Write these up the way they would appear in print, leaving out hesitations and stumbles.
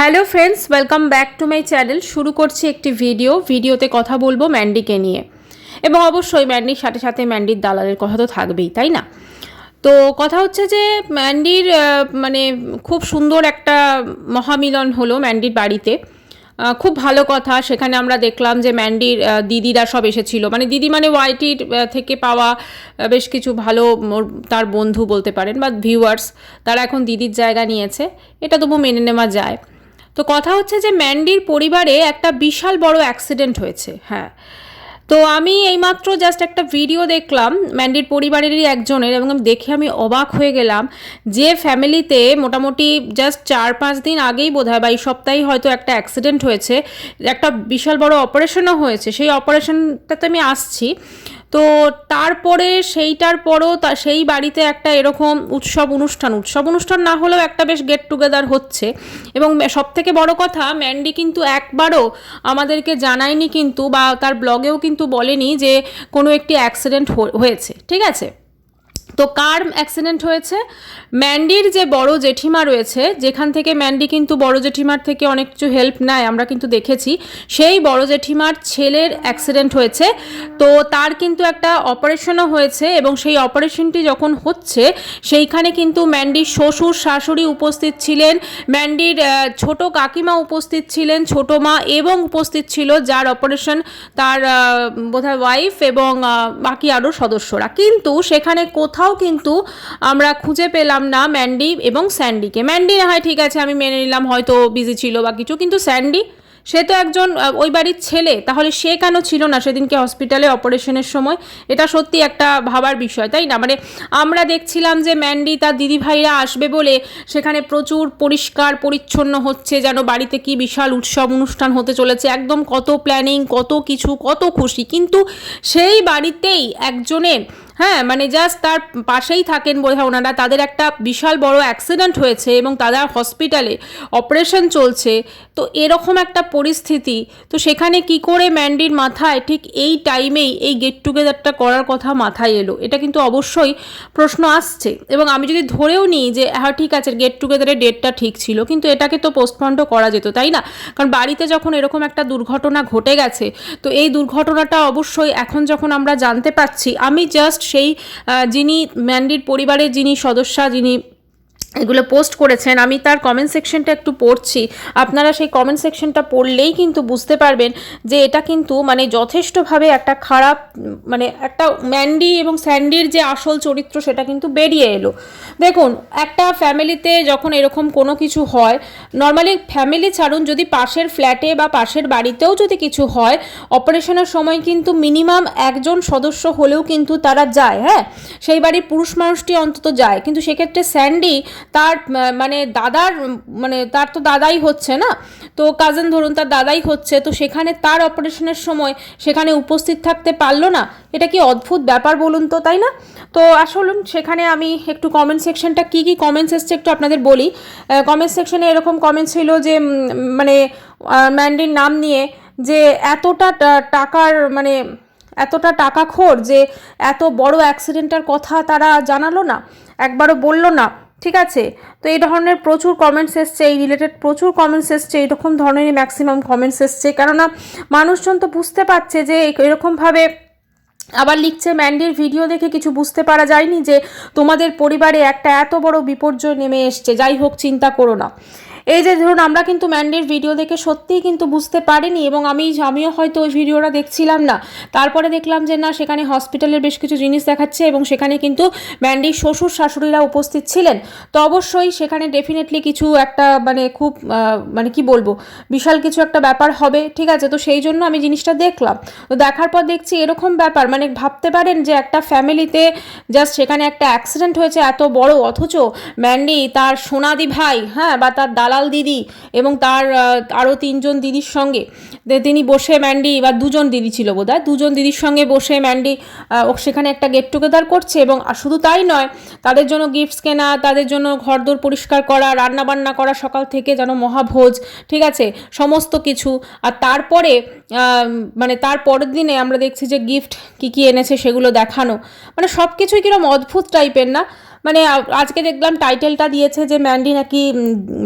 Hello friends, welcome back to my channel. শুরু করছি একটি ভিডিওতে কথা বলবো ম্যান্ডিকে নিয়ে, এবং অবশ্যই ম্যান্ডির সাথে সাথে ম্যান্ডির দালালের কথা তো থাকবেই, তাই না? তো কথা হচ্ছে যে ম্যান্ডির মানে খুব সুন্দর একটা মহামিলন হলো ম্যান্ডির বাড়িতে। খুব ভালো কথা। সেখানে আমরা দেখলাম যে ম্যান্ডির দিদিরা সব এসেছিল, মানে দিদি মানে ওয়াইটির থেকে পাওয়া বেশ কিছু ভালো তার বন্ধু বলতে পারেন বা ভিউয়ার্স, তারা এখন দিদির জায়গা নিয়েছে, এটা তবু মেনে নেওয়া যায়। তো কথা হচ্ছে যে ম্যান্ডির পরিবারে একটা বিশাল বড় অ্যাক্সিডেন্ট হয়েছে। হ্যাঁ, তো আমি এইমাত্র জাস্ট একটা ভিডিও দেখলাম ম্যান্ডির পরিবারেরই একজনের, এবং দেখে আমি অবাক হয়ে গেলাম যে ফ্যামিলিতে মোটামুটি জাস্ট 4-5 দিন আগেই বোধহয় বা এই সপ্তাহেই হয়তো একটা অ্যাক্সিডেন্ট হয়েছে, একটা বিশাল বড় অপারেশনও হয়েছে। সেই অপারেশনটাতে আমি আসছি। তো তারপরে সেইটার পরও সেই বাড়িতে একটা এরকম উৎসব অনুষ্ঠান না হলেও একটা বেশ গেট টুগেদার হচ্ছে। এবং সবথেকে বড় কথা, ম্যান্ডি কিন্তু একবারও আমাদেরকে জানায়নি কিন্তু, বা তার ব্লগেও কিন্তু বলেনি যে কোনো একটি অ্যাক্সিডেন্ট হয়েছে। ঠিক আছে, তো কার অ্যাক্সিডেন্ট হয়েছে? ম্যান্ডির যে বড় জেঠিমা রয়েছে, যেখান থেকে ম্যান্ডি কিন্তু বড় জেঠিমার থেকে অনেক কিছু হেল্প নেয়, আমরা কিন্তু দেখেছি। সেই বড় জেঠিমার ছেলের অ্যাক্সিডেন্ট হয়েছে। তো তার কিন্তু একটা অপারেশনও হয়েছে, এবং সেই অপারেশনটি যখন হচ্ছে সেইখানে কিন্তু ম্যান্ডির শ্বশুর শাশুড়ি উপস্থিত ছিলেন, ম্যান্ডির ছোট কাকিমা উপস্থিত ছিলেন, ছোট মা এবং উপস্থিত ছিল যার অপারেশন, তার বোধহয় ওয়াইফ এবং বাকি আরও সদস্যরা। কিন্তু সেখানে কোথাও কিন্তু আমরা খুঁজে পেলাম না ম্যান্ডি এবং স্যান্ডিকে। ম্যান্ডি না হয় ঠিক আছে, আমি মেনে নিলাম হয়তো বিজি ছিল বা কিছু, কিন্তু স্যান্ডি, সে তো একজন ওই বাড়ির ছেলে, তাহলে সে কেন ছিল না সেদিনকে হসপিটালে অপারেশনের সময়? এটা সত্যি একটা ভাবার বিষয়, তাই না? মানে আমরা দেখছিলাম যে ম্যান্ডি তার দিদিভাইরা আসবে বলে সেখানে প্রচুর পরিষ্কার পরিচ্ছন্ন হচ্ছে, যেন বাড়িতে কি বিশাল উৎসব অনুষ্ঠান হতে চলেছে, একদম কত প্ল্যানিং, কত কিছু, কত খুশি। কিন্তু সেই বাড়িতেই একজনের, হ্যাঁ মানে জাস্ট তার পাশেই থাকেন বোধহয় ওনারা, তাদের একটা বিশাল বড় অ্যাক্সিডেন্ট হয়েছে এবং তাদের হসপিটালে অপারেশন চলছে। তো এরকম একটা পরিস্থিতি, তো সেখানে কি করে ম্যান্ডির মাথায় ঠিক এই টাইমেই এই গেট টুগেদারটা করার কথা মাথায় এলো? এটা কিন্তু অবশ্যই প্রশ্ন আসছে। এবং আমি যদি ধরেও নিই যে হ্যাঁ ঠিক আছে, গেট টুগেদারের ডেটটা ঠিক ছিল, কিন্তু এটাকে তো পোস্টপন্ডও করা যেত, তাই না? কারণ বাড়িতে যখন এরকম একটা দুর্ঘটনা ঘটে গেছে, তো এই দুর্ঘটনাটা অবশ্যই এখন যখন আমরা জানতে পারছি, আমি জাস্ট সেই যিনি ম্যান্ডির পরিবারের যিনি সদস্যা, যিনি এগুলো পোস্ট করেছেন, আমি তার কমেন্ট সেকশনটা একটু পড়ছি। আপনারা সেই কমেন্ট সেকশনটা পড়লেই কিন্তু বুঝতে পারবেন যে এটা কিন্তু মানে যথেষ্টভাবে একটা খারাপ, মানে একটা ম্যান্ডি এবং স্যান্ডির যে আসল চরিত্র সেটা কিন্তু বেরিয়ে এলো। দেখুন, একটা ফ্যামিলিতে যখন এরকম কোনো কিছু হয়, নর্মালি ফ্যামিলি ছাড়ুন, যদি পাশের ফ্ল্যাটে বা পাশের বাড়িতেও যদি কিছু হয়, অপারেশনের সময় কিন্তু মিনিমাম একজন সদস্য হলেও কিন্তু তারা যায়। হ্যাঁ, সেই বাড়ির পুরুষ মানুষটি অন্তত যায়। কিন্তু সেক্ষেত্রে স্যান্ডি তার মানে দাদার, মানে তার তো দাদাই হচ্ছে না, তো কাজিন ধরুন, তার দাদাই হচ্ছে, তো সেখানে তার অপারেশনের সময় সেখানে উপস্থিত থাকতে পারলো না। এটা কি অদ্ভুত ব্যাপার বলুন তো, তাই না? তো আসলে সেখানে আমি একটু কমেন্ট সেকশনটা কী কী কমেন্টস এসছে একটু আপনাদের বলি। কমেন্ট সেকশনে এরকম কমেন্ট ছিল যে মানে ম্যান্ডির নাম নিয়ে, যে এতটা টাকার, মানে এতটা টাকাখোর যে এত বড় অ্যাক্সিডেন্টের কথা তারা জানালো না, একবারও বললো না। ঠিক আছে, তো এই ধরনের প্রচুর কমেন্টস এসছে, এই রিলেটেড প্রচুর কমেন্টস এসছে, এইরকম ধরনেরই ম্যাক্সিমাম কমেন্টস এসছে। কেননা মানুষজন তো বুঝতে পারছে যে এরকমভাবে আবার লিখছে, ম্যান্ডির ভিডিও দেখে কিছু বুঝতে পারা যায়নি যে তোমাদের পরিবারে একটা এত বড় বিপর্যয় নেমে এসছে, যাই হোক চিন্তা করো না। এই যে ধরুন, আমরা কিন্তু ম্যান্ডির ভিডিও দেখে সত্যিই কিন্তু বুঝতে পারিনি, এবং আমিও হয়তো ওই ভিডিওটা দেখছিলাম না, তারপরে দেখলাম যে না, সেখানে হসপিটালের বেশ কিছু জিনিস দেখাচ্ছে এবং সেখানে কিন্তু ম্যান্ডির শ্বশুর শাশুড়িরা উপস্থিত ছিলেন। তো অবশ্যই সেখানে ডেফিনেটলি কিছু একটা মানে খুব মানে কি বলবো, বিশাল কিছু একটা ব্যাপার হবে। ঠিক আছে, তো সেই জন্য আমি জিনিসটা দেখলাম। তো দেখার পর দেখছি এরকম ব্যাপার, মানে ভাবতে পারেন যে একটা ফ্যামিলিতে জাস্ট সেখানে একটা অ্যাক্সিডেন্ট হয়েছে এত বড়, অথচ ম্যান্ডি তার সোনাদি ভাই, হ্যাঁ, বা তার দালাল দিদি এবং তার আরও 3জন দিদির সঙ্গে তিনি বসে, ম্যান্ডি বা 2জন দিদি ছিল বোধহয়, 2জন দিদির সঙ্গে বসে ম্যান্ডি সেখানে একটা গেট টুগেদার করছে। এবং শুধু তাই নয়, তাদের জন্য গিফটস কেনা, তাদের জন্য ঘরদোর পরিষ্কার করা, রান্নাবান্না করা সকাল থেকে, যেন মহাভোজ। ঠিক আছে, সমস্ত কিছু। আর তারপরে মানে তার পরের দিনে আমরা দেখছি যে গিফট কী কী এনেছে সেগুলো দেখানো, মানে সব কিছুই কীরকম অদ্ভুত টাইপের না। মানে আজকে দেখলাম টাইটেলটা দিয়েছে যে ম্যান্ডি নাকি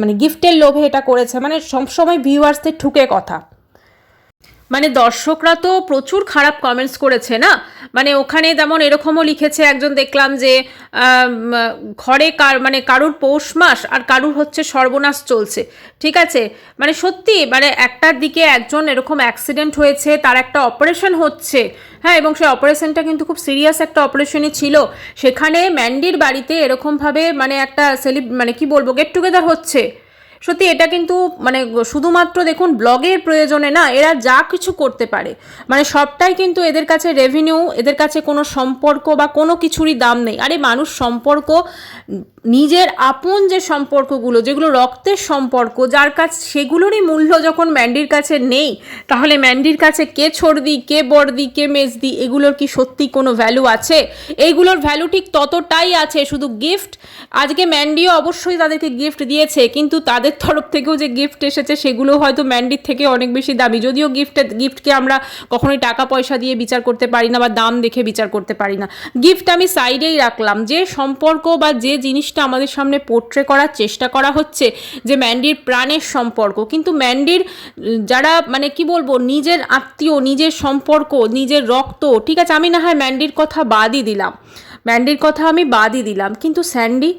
মানে গিফটের লোভে এটা করেছে, মানে সবসময় ভিউয়ার্সদের ঠুকে কথা। মানে দর্শকরা তো প্রচুর খারাপ কমেন্টস করেছে না, মানে ওখানে যেমন এরকমও লিখেছে একজন, দেখলাম যে ঘরে মানে কারুর পৌষ মাস আর কারুর হচ্ছে সর্বনাশ চলছে। ঠিক আছে, মানে সত্যি মানে একটার দিকে একজন এরকম অ্যাক্সিডেন্ট হয়েছে, তার একটা অপারেশন হচ্ছে, হ্যাঁ, এবং সেই অপারেশনটা কিন্তু খুব সিরিয়াস একটা অপারেশনই ছিল, সেখানে ম্যান্ডির বাড়িতে এরকমভাবে মানে একটা মানে কি বলবো গেট টুগেদার হচ্ছে। সত্যি এটা কিন্তু মানে শুধুমাত্র দেখুন ব্লগের প্রয়োজনে না, এরা যা কিছু করতে পারে, মানে সবটাই কিন্তু এদের কাছে রেভিনিউ, এদের কাছে কোনো সম্পর্ক বা কোনো কিছুরই দাম নেই। আরে মানুষ সম্পর্ক, নিজের আপন যে সম্পর্কগুলো, যেগুলো রক্তের সম্পর্ক, যার কাছে সেগুলোরই মূল্য যখন ম্যান্ডির কাছে নেই, তাহলে ম্যান্ডির কাছে কে ছোড়দি, কে বড়দি, কে মেজদি, এগুলোর কি সত্যি কোনো ভ্যালু আছে? এইগুলোর ভ্যালু ঠিক ততটাই আছে, শুধু গিফট। আজকে ম্যান্ডিও অবশ্যই তাদেরকে গিফট দিয়েছে, কিন্তু তাদের তরফ থেকেও যে গিফট এসেছে সেগুলো হয়তো ম্যান্ডির থেকে অনেক বেশি দামি, যদিও গিফটকে আমরা কখনোই টাকা পয়সা দিয়ে বিচার করতে পারি না বা দাম দেখে বিচার করতে পারি না। গিফট আমি সাইডেই রাখলাম, যে সম্পর্ক বা যে জিনিসটা আমাদের সামনে পোর্ট্রে করার চেষ্টা করা হচ্ছে যে ম্যান্ডির প্রাণের সম্পর্ক, কিন্তু ম্যান্ডির যারা মানে কি বলবো নিজের আত্মীয়, নিজের সম্পর্ক, নিজের রক্ত, ঠিক আছে আমি না হয় ম্যান্ডির কথা বাদই দিলাম, ম্যান্ডির কথা আমি বাদই দিলাম, কিন্তু স্যান্ডি,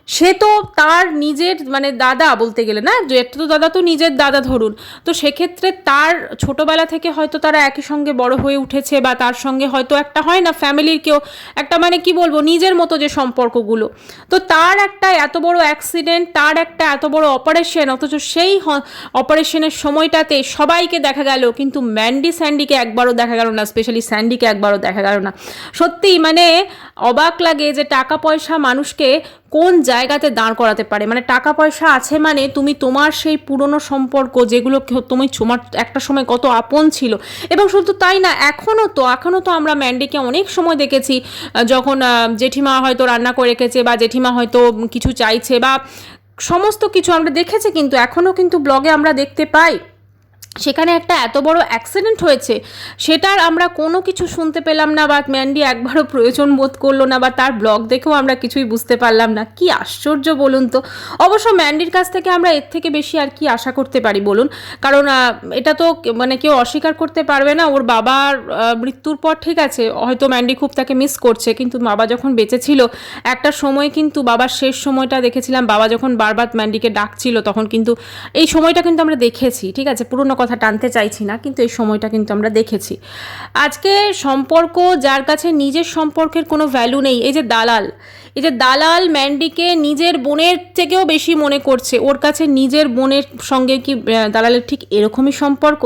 সে তো তার নিজের মানে দাদা বলতে গেলে না, যে তো দাদা তো নিজের দাদা ধরুন, তো সেক্ষেত্রে তার ছোটোবেলা থেকে হয়তো তারা একই সঙ্গে বড় হয়ে উঠেছে, বা তার সঙ্গে হয়তো একটা হয় না ফ্যামিলির কেউ একটা মানে কি বলবো নিজের মতো যে সম্পর্কগুলো, তো তার একটা এত বড় অ্যাক্সিডেন্ট, তার একটা এত বড় অপারেশন, অথচ সেই অপারেশনের সময়টাতে সবাইকে দেখা গেল, কিন্তু স্যান্ডিকে একবারও দেখা গেল না, স্পেশালি স্যান্ডিকে একবারও দেখা গেল না। সত্যিই মানে অবাক লাগে যে টাকা পয়সা মানুষকে কোন জায়গাতে দাঁড় করাতে পারে। মানে টাকা পয়সা আছে মানে তুমি তোমার সেই পুরনো সম্পর্ক, যেগুলো তুমি তোমার একটা সময় কত আপন ছিল, এবং শুধু তাই না, এখনও তো আমরা ম্যান্ডিকে অনেক সময় দেখেছি, যখন জেঠিমা হয়তো রান্না করে রেখেছে বা জেঠিমা হয়তো কিছু চাইছে বা সমস্ত কিছু আমরা দেখেছি, কিন্তু এখনও কিন্তু ব্লগে আমরা দেখতে পাই সেখানে একটা এত বড় অ্যাক্সিডেন্ট হয়েছে, সেটার আমরা কোনো কিছু শুনতে পেলাম না, বা ম্যান্ডি একবারও প্রয়োজন বোধ করলো না, বা তার ব্লগ দেখেও আমরা কিছুই বুঝতে পারলাম না। কি আশ্চর্য বলুন তো। অবশ্য ম্যান্ডির কাছ থেকে আমরা এর থেকে বেশি আর কি আশা করতে পারি বলুন, কারণ এটা তো মানে কেউ অস্বীকার করতে পারবে না, ওর বাবার মৃত্যুর পর ঠিক আছে হয়তো ম্যান্ডি খুব তাকে মিস করছে, কিন্তু বাবা যখন বেঁচে ছিল একটা সময়, কিন্তু বাবার শেষ সময়টা দেখেছিলাম, বাবা যখন বারবার ম্যান্ডিকে ডাকছিল, তখন কিন্তু এই সময়টা কিন্তু আমরা দেখেছি, ঠিক আছে পুরনো কথা টানতে চাইছি না, কিন্তু এই সময়টা কিন্তু আমরা দেখেছি। আজকে সম্পর্ক, যার কাছে নিজের সম্পর্কের কোনো ভ্যালু নেই, এই যে দালাল ম্যান্ডিকে নিজের বোনের থেকেও বেশি মনে করছে, ওর কাছে নিজের বোনের সঙ্গে কি দালালের ঠিক এরকমই সম্পর্ক?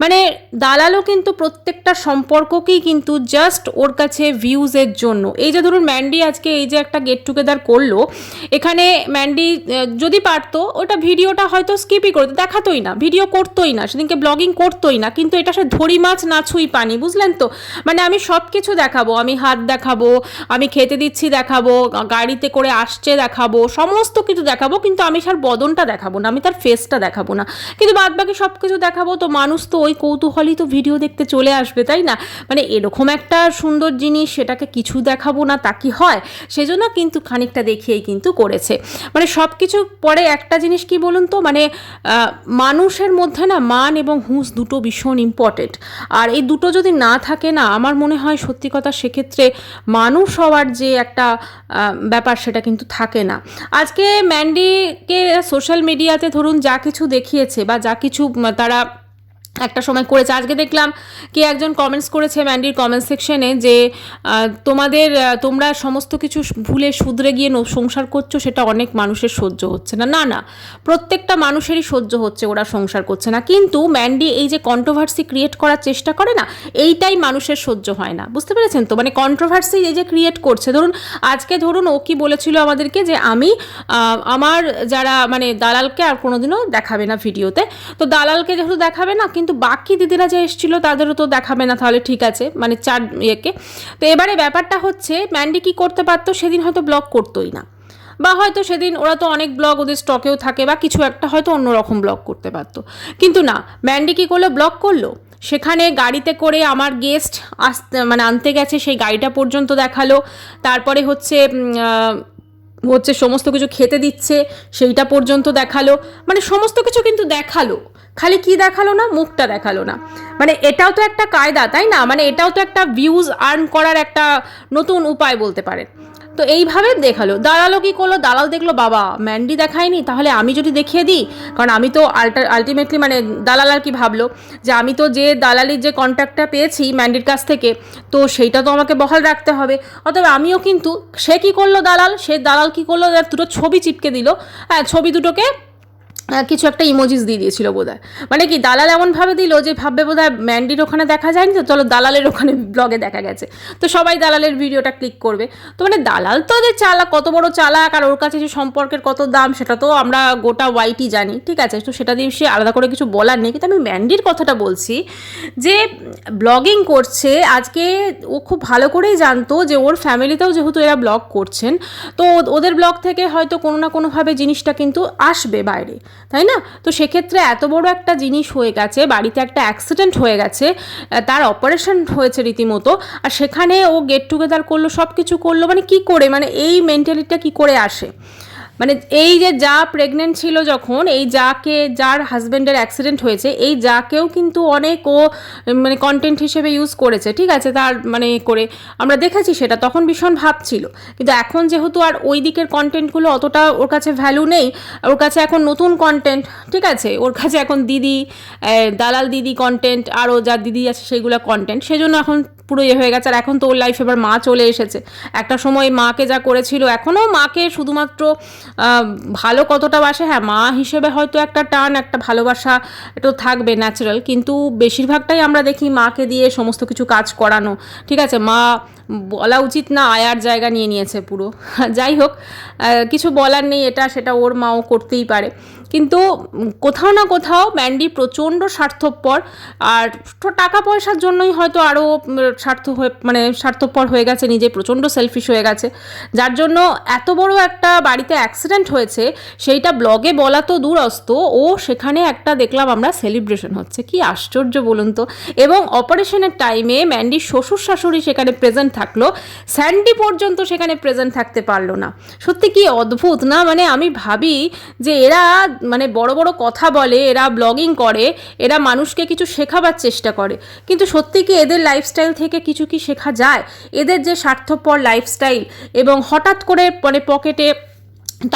মানে দালালও কিন্তু প্রত্যেকটা সম্পর্ককেই কিন্তু জাস্ট ওর কাছে ভিউজের জন্য। এই যে ধরুন ম্যান্ডি আজকে এই যে একটা গেট টুগেদার করলো, এখানে ম্যান্ডি যদি পারতো ওটা ভিডিওটা হয়তো স্কিপই করতো, দেখাতোই না, ভিডিও করতোই না, সেদিনকে ব্লগিং করতোই না, কিন্তু এটা সে ধরি মাছ না ছুঁই পানি, বুঝলেন তো? মানে আমি সব কিছু দেখাবো, আমি হাত দেখাবো, আমি খেতে দিচ্ছি দেখাবো, গাড়িতে করে আসছে দেখাবো, সমস্ত কিছু দেখাবো, কিন্তু আমি তার বদনটা দেখাবো না, আমি তার ফেসটা দেখাবো না, কিন্তু বাদ বাকি সব কিছু দেখাবো। তো মানুষ তো ওই কৌতূহলই তো ভিডিও দেখতে চলে আসবে, তাই না? মানে এরকম একটা সুন্দর জিনিস, সেটাকে কিছু দেখাবো না তা কি হয়? সেজন্য কিন্তু খানিকটা দেখিয়েই কিন্তু করেছে। মানে সব কিছু পরে একটা জিনিস কি বলুন তো, মানে মানুষের মধ্যে না মান এবং হুঁশ দুটো ভীষণ ইম্পর্টেন্ট, আর এই দুটো যদি না থাকে না, আমার মনে হয় সত্যি কথা সেক্ষেত্রে মানুষ হওয়ার যে একটা ব্যাপার সেটা কিন্তু থাকে না। আজকে ম্যান্ডিকে সোশ্যাল মিডিয়াতে ধরুন যা কিছু দেখিয়েছে বা যা কিছু তারা একটা সময় করেছে, আজকে দেখলাম কে একজন কমেন্টস করেছে ম্যান্ডির কমেন্ট সেকশনে যে তোমরা সমস্ত কিছু ভুলে শুধরে গিয়ে সংসার করছো, সেটা অনেক মানুষের সহ্য হচ্ছে না। না না, প্রত্যেকটা মানুষেরই সহ্য হচ্ছে, ওরা সংসার করছে না, কিন্তু ম্যান্ডি এই যে কন্ট্রোভার্সি ক্রিয়েট করার চেষ্টা করে না, এইটাই মানুষের সহ্য হয় না, বুঝতে পেরেছেন তো? মানে কন্ট্রোভার্সি এই যে ক্রিয়েট করছে, ধরুন ও কি বলেছিল আমাদেরকে যে আমি আমার যারা মানে দালালকে আর কোনোদিনও দেখাবে না ভিডিওতে, তো দালালকে যেহেতু দেখাবে না, কিন্তু বাকি দিদিরা যে এসেছিলো তাদেরও তো দেখাবে না, তাহলে ঠিক আছে মানে তো এবারে ব্যাপারটা হচ্ছে ম্যান্ডি কি করতে পারতো, সেদিন হয়তো ব্লগ করতোই না, বা হয়তো সেদিন ওরা তো অনেক ব্লগ ওদের স্টকেও থাকে, বা কিছু একটা হয়তো অন্যরকম ব্লগ করতে পারতো, কিন্তু না, ম্যান্ডি কী করলো, ব্লগ করলো, সেখানে গাড়িতে করে আমার গেস্ট মানে আনতে গেছে সেই গাড়িটা পর্যন্ত দেখালো, তারপরে হচ্ছে সমস্ত কিছু খেতে দিচ্ছে সেইটা পর্যন্ত দেখালো, মানে সমস্ত কিছু কিন্তু দেখালো, খালি কি দেখালো না, মুখটা দেখালো না। মানে এটাও তো একটা কায়দা, তাই না? মানে এটাও তো একটা ভিউজ আর্ন করার একটা নতুন উপায় বলতে পারেন। তো এইভাবে দেখালো। দালালও কী করলো, দালাল দেখলো বাবা ম্যান্ডি দেখায়নি, তাহলে আমি যদি দেখিয়ে দিই, কারণ আমি তো আলটিমেটলি মানে দালাল আর কি ভাবলো যে আমি তো যে দালালির যে কন্ট্যাক্টটা পেয়েছি ম্যান্ডির কাছ থেকে, তো সেইটা তো আমাকে বহাল রাখতে হবে, অতএব আমিও কিন্তু, সে কী করলো দালাল, সে দালাল কী করলো, দুটো ছবি চিপকে দিল, হ্যাঁ ছবি দুটোকে কিছু একটা ইমোজিস দিয়ে দিয়েছিল বোধহয়, মানে কি দালাল এমনভাবে দিল যে ভাববে বোধহয় ম্যান্ডির ওখানে দেখা যায়নি, তো চলো দালালের ওখানে ব্লগে দেখা গেছে, তো সবাই দালালের ভিডিওটা ক্লিক করবে। তো মানে দালাল তো যে চালাক, কত বড় চালাক, আর ওর কাছে যে সম্পর্কের কত দাম সেটা তো আমরা গোটা ওয়াইটি জানি, ঠিক আছে, তো সেটা দিয়ে সে আলাদা করে কিছু বলার নেই। কিন্তু আমি ম্যান্ডির কথাটা বলছি যে ব্লগিং করছে, আজকে ও খুব ভালো করেই জানতো যে ওর ফ্যামিলিতেও যেহেতু এরা ব্লগ করছেন, তো ওদের ব্লগ থেকে হয়তো কোনো না কোনোভাবে জিনিসটা কিন্তু আসবে বাইরে, তাই না? তো সেক্ষেত্রে এত বড় একটা জিনিস হয়ে গেছে, বাড়িতে একটা অ্যাক্সিডেন্ট হয়ে গেছে, তার অপারেশন হয়েছে রীতিমতো, আর সেখানে ও গেট টুগেদার করলো, সব কিছু করলো, মানে কি করে, মানে এই মেন্টালিটিটা কি করে আসে? মানে এই যে যা প্রেগনেন্ট ছিল যখন, এই যার হাজব্যান্ডের অ্যাক্সিডেন্ট হয়েছে, এই যাকেও কিন্তু অনেক ও মানে কন্টেন্ট হিসেবে ইউজ করেছে, ঠিক আছে, তার মানে করে আমরা দেখেছি, সেটা তখন ভীষণ ভাবছিল, কিন্তু এখন যেহেতু আর ওই দিকের কন্টেন্টগুলো অতটা ওর কাছে ভ্যালু নেই, ওর কাছে এখন নতুন কন্টেন্ট, ঠিক আছে, ওর কাছে এখন দিদি, দালাল দিদি কন্টেন্ট, আরও যা দিদি আছে সেইগুলো কন্টেন্ট, সেজন্য এখন পুরো হয়ে গেছে। আর এখন তো ওর লাইফে এবার মা চলে এসেছে, একটা সময় মাকে যা করেছিল, এখনও মাকে শুধুমাত্র ভালো কতটা বাসে, হ্যাঁ মা হিসেবে হয়তো একটা টান, একটা ভালোবাসা এটা থাকবে ন্যাচারাল, কিন্তু বেশিরভাগটাই আমরা দেখি মাকে দিয়ে সমস্ত কিছু কাজ করানো, ঠিক আছে, মা বলা উচিত না আয়ার জায়গা নিয়ে নিয়েছে পুরো। যাই হোক, কিছু বলার নেই, এটা সেটা ওর মাও করতেই পারে, কিন্তু কোথাও না কোথাও ম্যান্ডি প্রচণ্ড স্বার্থপর, আর টাকা পয়সার জন্যই হয়তো আরও স্বার্থপর হয়ে গেছে, নিজে প্রচণ্ড সেলফিশ হয়ে গেছে, যার জন্য এত বড় একটা বাড়িতে অ্যাক্সিডেন্ট হয়েছে, সেইটা ব্লগে বলা তো দূরস্থ, ও সেখানে একটা দেখলাম আমরা সেলিব্রেশন হচ্ছে, কি আশ্চর্য বলুন তো। এবং অপারেশনের টাইমে ম্যান্ডির শ্বশুর শাশুড়ি সেখানে প্রেজেন্ট থাকলো, স্যান্ডি পর্যন্ত সেখানে প্রেজেন্ট থাকতে পারলো না। সত্যি কি অদ্ভুত না? মানে আমি ভাবি যে এরা মানে বড় বড় কথা বলে, এরা ব্লগিং করে, এরা মানুষকে কিছু শেখাবার চেষ্টা করে, কিন্তু সত্যি কি এদের লাইফস্টাইল থেকে কিছু কি শেখা যায়? এদের যে স্বার্থপর লাইফস্টাইল, এবং হঠাৎ করে মানে পকেটে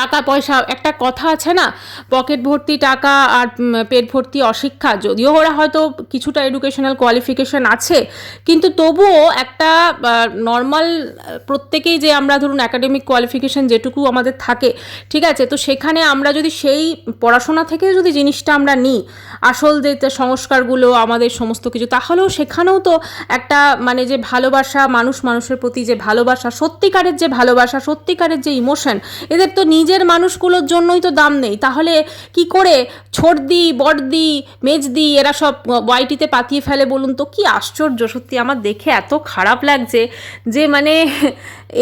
টাকা পয়সা, একটা কথা আছে না, পকেট ভর্তি টাকা আর পেট ভর্তি অশিক্ষা, যদিও ওরা হয়তো কিছুটা এডুকেশনাল কোয়ালিফিকেশান আছে, কিন্তু তবুও একটা নর্মাল প্রত্যেকেই যে আমরা ধরুন একাডেমিক কোয়ালিফিকেশান যেটুকু আমাদের থাকে, ঠিক আছে, তো সেখানে আমরা যদি সেই পড়াশোনা থেকে যদি জিনিসটা আমরা নিই, আসল যে সংস্কারগুলো আমাদের সমস্ত কিছু, তাহলেও সেখানেও তো একটা মানে যে ভালোবাসা, মানুষের প্রতি যে ভালোবাসা, সত্যিকারের যে ভালোবাসা, সত্যিকারের যে ইমোশন, এদের তো নিজের মানুষগুলোর জন্যই তো দাম নেই, তাহলে কি করে ছোটদি, বড়দি, মেজদি এরা সব ওয়াইটিতে পাতিয়ে ফেলে বলুন তো? কি আশ্চর্য, সত্যি আমার দেখে এত খারাপ লাগছে যে মানে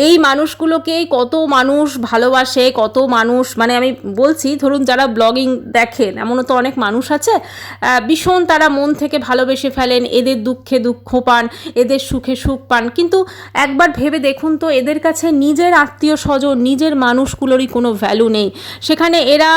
এই মানুষগুলোকেই কত মানুষ ভালোবাসে, কত মানুষ, মানে আমি বলছি ধরুন যারা ব্লগিং দেখেন, এমনও তো অনেক মানুষ আছে ভীষণ তারা মন থেকে ভালোবেসে ফেলেন, এদের দুঃখে দুঃখ পান, এদের সুখে সুখ পান, কিন্তু একবার ভেবে দেখুন তো এদের কাছে নিজের আত্মীয় স্বজন, নিজের মানুষগুলোরই কোনো ভ্যালু নেই, সেখানে এরা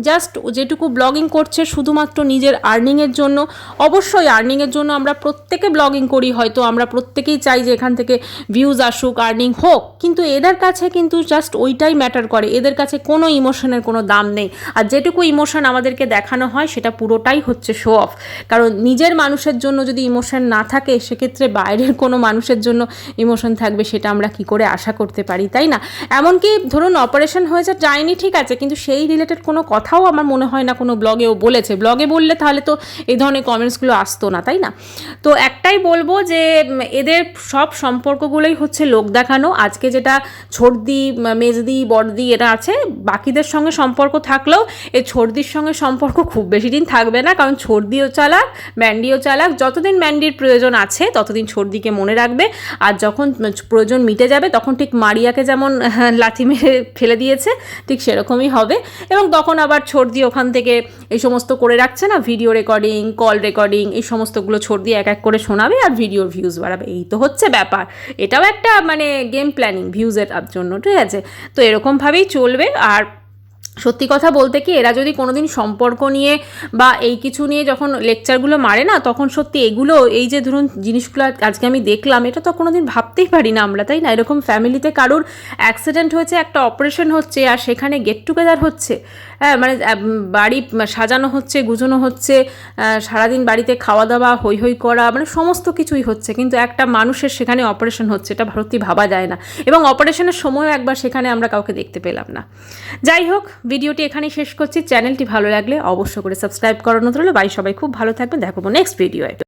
জাস্ট যেটুকু ব্লগিং করছে শুধুমাত্র নিজের আর্নিংয়ের জন্য। অবশ্যই আর্নিংয়ের জন্য আমরা প্রত্যেকে ব্লগিং করি, হয়তো আমরা প্রত্যেকেই চাই যে এখান থেকে ভিউজ আসুক, আর্নিং হোক, কিন্তু এদের কাছে কিন্তু জাস্ট ওইটাই ম্যাটার করে, এদের কাছে কোনো ইমোশনের কোনো দাম নেই, আর যেটুকু ইমোশন আমাদেরকে দেখানো হয় সেটা পুরোটাই হচ্ছে শো অফ, কারণ নিজের মানুষের জন্য যদি ইমোশন না থাকে, সেক্ষেত্রে বাইরের কোনো মানুষের জন্য ইমোশন থাকবে সেটা আমরা কি করে আশা করতে পারি, তাই না? এমনকি ধরুন অপারেশন হয়েছে যায়নি, ঠিক আছে, কিন্তু সেই রিলেটেড কোনো কথাও আমার মনে হয় না কোনো ব্লগেও বলেছে, ব্লগে বললে তাহলে তো এই ধরনের কমেন্টসগুলো আসতো না, তাই না? তো একটাই বলবো যে এদের সব সম্পর্কগুলোই হচ্ছে লোক দেখানো, আজকে যেটা ছোটদি, মেজদি, বড়দি এরা আছে, বাকিদের সঙ্গে সম্পর্ক থাকলেও এই ছোটদির সঙ্গে সম্পর্ক খুব বেশি দিন থাকবে না, কারণ ছোটদিও চালাক, ম্যান্ডিও চালাক। যতদিন ম্যান্ডির প্রয়োজন আছে ততদিন ছোটদিকে মনে রাখবে, আর যখন প্রয়োজন মিটে যাবে তখন ঠিক মারিয়াকে যেমন লাথি মেরে ফেলে দিয়েছে ঠিক সেরকমই হবে। এবং তখন আবার ছোটদি ওখান থেকে এই সমস্ত করে রাখছে না, ভিডিও রেকর্ডিং, কল রেকর্ডিং, এই সমস্তগুলো ছোটদি এক এক করে শোনাবে আর ভিডিওর ভিউজ বাড়াবে। এই তো হচ্ছে ব্যাপার। এটাও একটা মানে গেম প্ল্যানিং ভিউজের জন্য, ঠিক আছে? তো এরকমভাবেই চলবে। আর সত্যি কথা বলতে কি, এরা যদি কোনোদিন সম্পর্ক নিয়ে বা এই কিছু নিয়ে যখন লেকচারগুলো মারে না, তখন সত্যি এগুলো, এই যে ধরুন জিনিসগুলো আজকে আমি দেখলাম, এটা তো কোনোদিন ভাবতেই পারি না আমরা, তাই না? এরকম ফ্যামিলিতে কারোর অ্যাক্সিডেন্ট হয়েছে, একটা অপারেশন হচ্ছে, আর সেখানে গেট টুগেদার হচ্ছে, হ্যাঁ, মানে বাড়ি সাজানো হচ্ছে, গুছানো হচ্ছে, সারাদিন বাড়িতে খাওয়া দাওয়া, হই হই করা, মানে সমস্ত কিছুই হচ্ছে, কিন্তু একটা মানুষের সেখানে অপারেশন হচ্ছে, এটা সত্যি ভাবা যায় না। এবং অপারেশনের সময়ও একবার সেখানে আমরা কাউকে দেখতে পেলাম না। যাই হোক, ভিডিওটি এখানেই শেষ করছি। চ্যানেলটি ভালো লাগলে অবশ্য করে সাবস্ক্রাইব করানো রইল। বাই, সবাই খুব ভালো থাকবেন, দেখাবো নেক্সট ভিডিওয়ে।